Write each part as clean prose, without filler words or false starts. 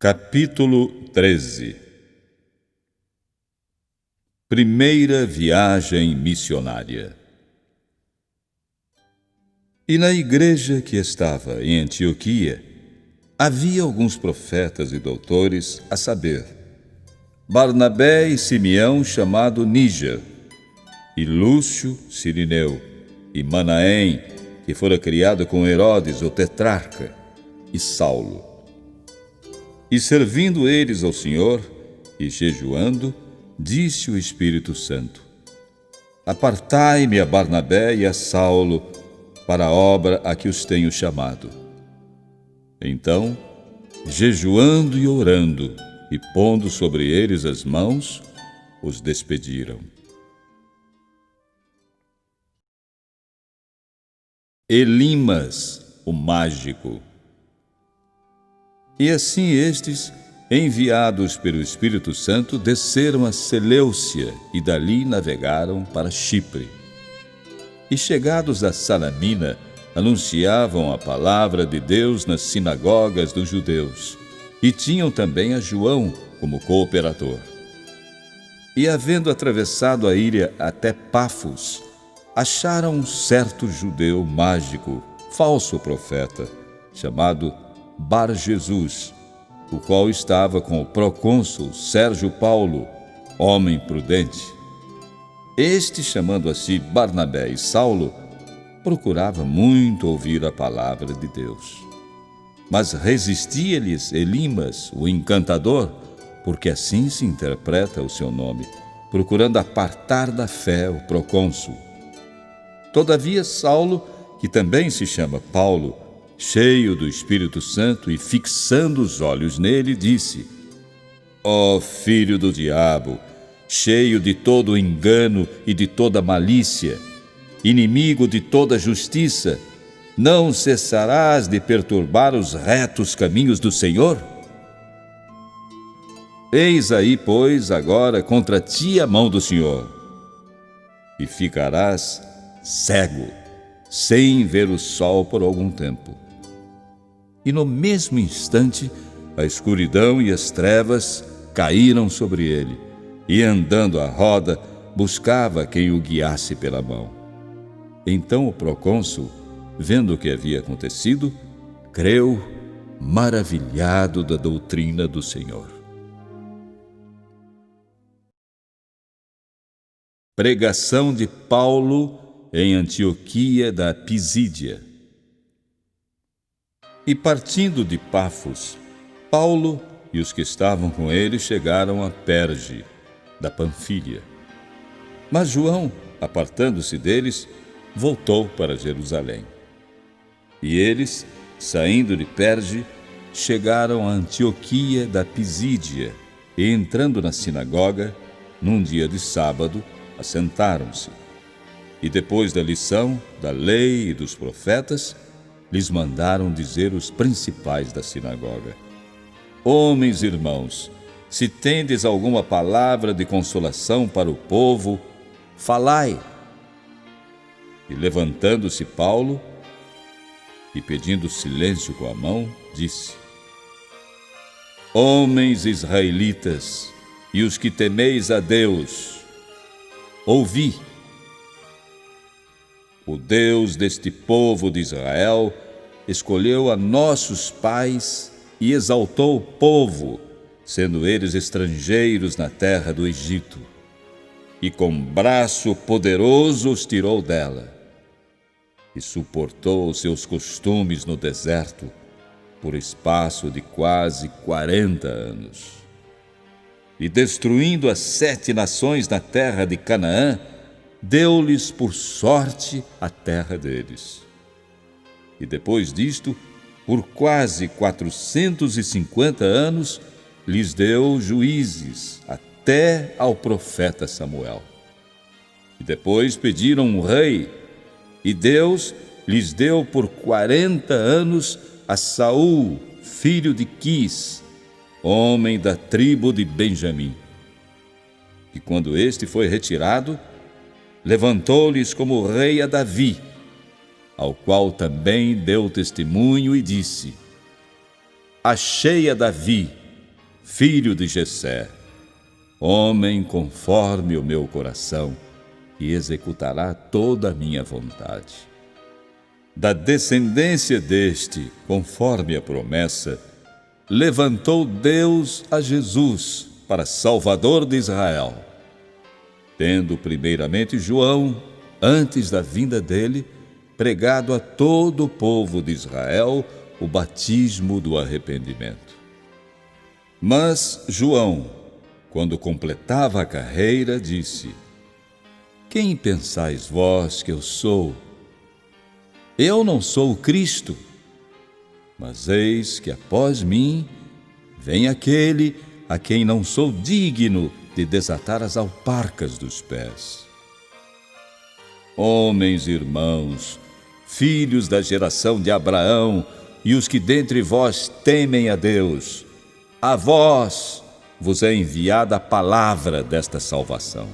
Capítulo 13. Primeira viagem missionária. E na igreja que estava em Antioquia, havia alguns profetas e doutores, a saber, Barnabé e Simeão, chamado Níger, e Lúcio, Cirineu, e Manaém, que fora criado com Herodes, o tetrarca, e Saulo. E servindo eles ao Senhor, e jejuando, disse o Espírito Santo: Apartai-me a Barnabé e a Saulo para a obra a que os tenho chamado. Então, jejuando e orando, e pondo sobre eles as mãos, os despediram. Elimas, o mágico. E assim estes, enviados pelo Espírito Santo, desceram a Seleucia e dali navegaram para Chipre. E chegados a Salamina, anunciavam a palavra de Deus nas sinagogas dos judeus, e tinham também a João como cooperador. E havendo atravessado a ilha até Pafos, acharam um certo judeu mágico, falso profeta, chamado Bar-Jesus, o qual estava com o procônsul Sérgio Paulo, homem prudente. Este, chamando a si Barnabé e Saulo, procurava muito ouvir a palavra de Deus. Mas resistia-lhes Elimas, o encantador, porque assim se interpreta o seu nome, procurando apartar da fé o procônsul. Todavia Saulo, que também se chama Paulo, cheio do Espírito Santo e fixando os olhos nele, disse: Ó filho do diabo, cheio de todo engano e de toda malícia, inimigo de toda justiça, não cessarás de perturbar os retos caminhos do Senhor? Eis aí, pois, agora contra ti a mão do Senhor, e ficarás cego, sem ver o sol por algum tempo. E no mesmo instante, a escuridão e as trevas caíram sobre ele, e andando à roda, buscava quem o guiasse pela mão. Então o procônsul, vendo o que havia acontecido, creu, maravilhado da doutrina do Senhor. Pregação de Paulo em Antioquia da Pisídia. E partindo de Pafos, Paulo e os que estavam com ele chegaram a Perge, da Panfília. Mas João, apartando-se deles, voltou para Jerusalém. E eles, saindo de Perge, chegaram a Antioquia da Pisídia, e entrando na sinagoga, num dia de sábado, assentaram-se. E depois da lição, da lei e dos profetas, lhes mandaram dizer os principais da sinagoga: Homens irmãos, se tendes alguma palavra de consolação para o povo, falai. E levantando-se Paulo, e pedindo silêncio com a mão, disse: Homens israelitas, e os que temeis a Deus, ouvi. O Deus deste povo de Israel escolheu a nossos pais e exaltou o povo, sendo eles estrangeiros na terra do Egito, e com braço poderoso os tirou dela, e suportou os seus costumes no deserto por espaço de quase 40 anos. E destruindo as 7 nações na terra de Canaã, deu-lhes por sorte a terra deles. E depois disto, por quase 450 anos, lhes deu juízes, até ao profeta Samuel. E depois pediram um rei, e Deus lhes deu por 40 anos a Saul, filho de Quis, homem da tribo de Benjamim. E quando este foi retirado, levantou-lhes como rei a Davi, ao qual também deu testemunho e disse: Achei a Davi, filho de Jessé, homem conforme o meu coração, que executará toda a minha vontade. Da descendência deste, conforme a promessa, levantou Deus a Jesus para Salvador de Israel, tendo primeiramente João, antes da vinda dele, pregado a todo o povo de Israel o batismo do arrependimento. Mas João, quando completava a carreira, disse: Quem pensais vós que eu sou? Eu não sou o Cristo, mas eis que após mim vem aquele a quem não sou digno de desatar as alparcas dos pés. Homens e irmãos, filhos da geração de Abraão e os que dentre vós temem a Deus, a vós vos é enviada a palavra desta salvação.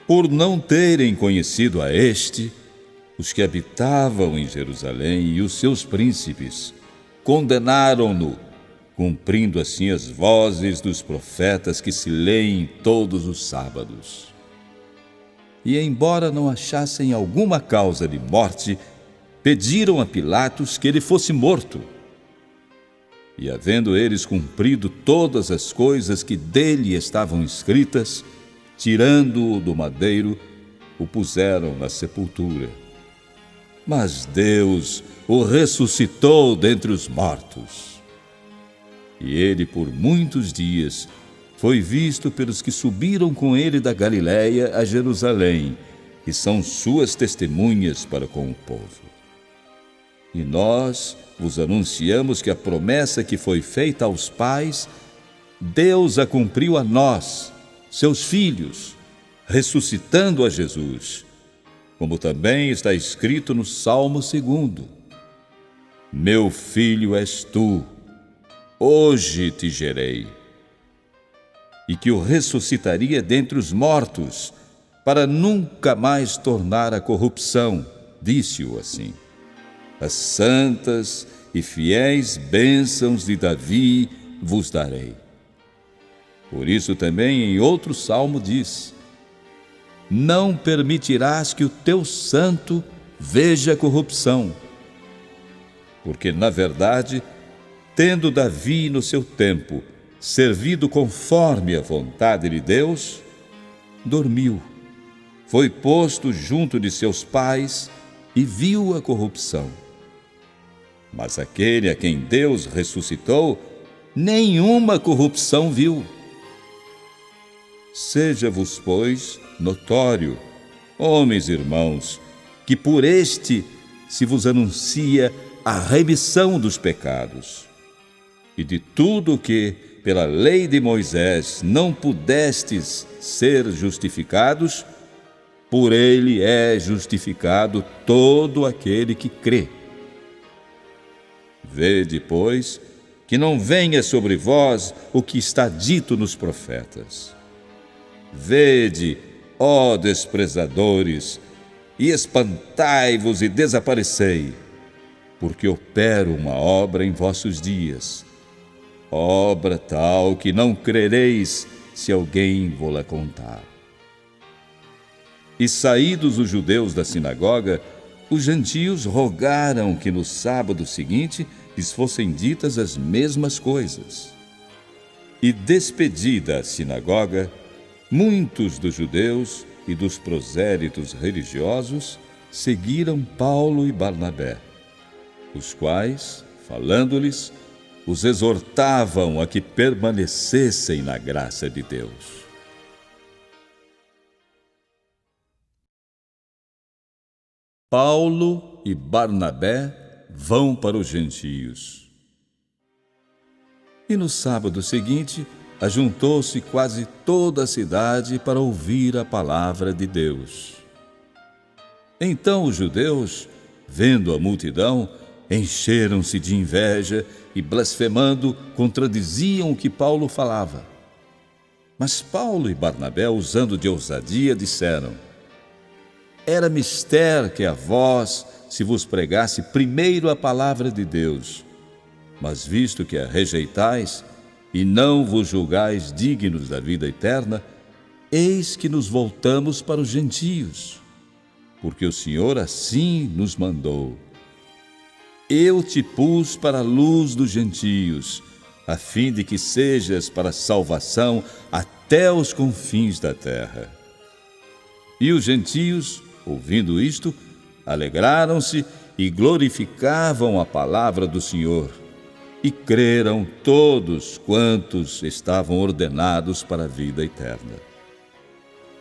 Por não terem conhecido a este, os que habitavam em Jerusalém e os seus príncipes condenaram-no, cumprindo assim as vozes dos profetas que se leem todos os sábados. E, embora não achassem alguma causa de morte, pediram a Pilatos que ele fosse morto. E, havendo eles cumprido todas as coisas que dele estavam escritas, tirando-o do madeiro, o puseram na sepultura. Mas Deus o ressuscitou dentre os mortos. E ele, por muitos dias, foi visto pelos que subiram com ele da Galiléia a Jerusalém, que são suas testemunhas para com o povo. E nós vos anunciamos que a promessa que foi feita aos pais, Deus a cumpriu a nós, seus filhos, ressuscitando a Jesus, como também está escrito no Salmo 2: Meu filho és tu, hoje te gerei. E que o ressuscitaria dentre os mortos, para nunca mais tornar a corrupção, disse-o assim. As santas e fiéis bênçãos de Davi vos darei. Por isso também em outro salmo diz: Não permitirás que o teu santo veja corrupção. Porque, na verdade, tendo Davi no seu tempo servido conforme a vontade de Deus, dormiu, foi posto junto de seus pais e viu a corrupção. Mas aquele a quem Deus ressuscitou, nenhuma corrupção viu. Seja-vos, pois, notório, homens e irmãos, que por este se vos anuncia a remissão dos pecados. E de tudo o que, pela lei de Moisés, não pudestes ser justificados, por ele é justificado todo aquele que crê. Vede, pois, que não venha sobre vós o que está dito nos profetas. Vede, ó desprezadores, e espantai-vos e desaparecei, porque opero uma obra em vossos dias, obra tal que não crereis se alguém vô-la contar. E saídos os judeus da sinagoga, os gentios rogaram que no sábado seguinte lhes fossem ditas as mesmas coisas. E despedida a sinagoga, muitos dos judeus e dos prosélitos religiosos seguiram Paulo e Barnabé, os quais, falando-lhes, os exortavam a que permanecessem na graça de Deus. Paulo e Barnabé vão para os gentios. E no sábado seguinte, ajuntou-se quase toda a cidade para ouvir a palavra de Deus. Então os judeus, vendo a multidão, encheram-se de inveja e, blasfemando, contradiziam o que Paulo falava. Mas Paulo e Barnabé, usando de ousadia, disseram: Era mister que a vós se vos pregasse primeiro a palavra de Deus, mas visto que a rejeitais, e não vos julgais dignos da vida eterna, eis que nos voltamos para os gentios, porque o Senhor assim nos mandou. Eu te pus para a luz dos gentios, a fim de que sejas para salvação até os confins da terra. E os gentios, ouvindo isto, alegraram-se e glorificavam a palavra do Senhor, e creram todos quantos estavam ordenados para a vida eterna.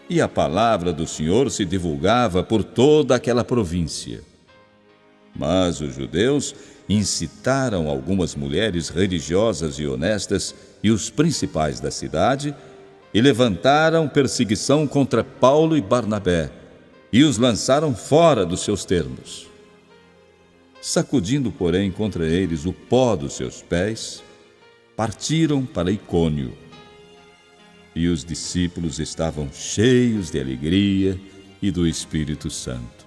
E a palavra do Senhor se divulgava por toda aquela província. Mas os judeus incitaram algumas mulheres religiosas e honestas e os principais da cidade, e levantaram perseguição contra Paulo e Barnabé, e os lançaram fora dos seus termos. Sacudindo, porém, contra eles o pó dos seus pés, partiram para Icônio. E os discípulos estavam cheios de alegria e do Espírito Santo.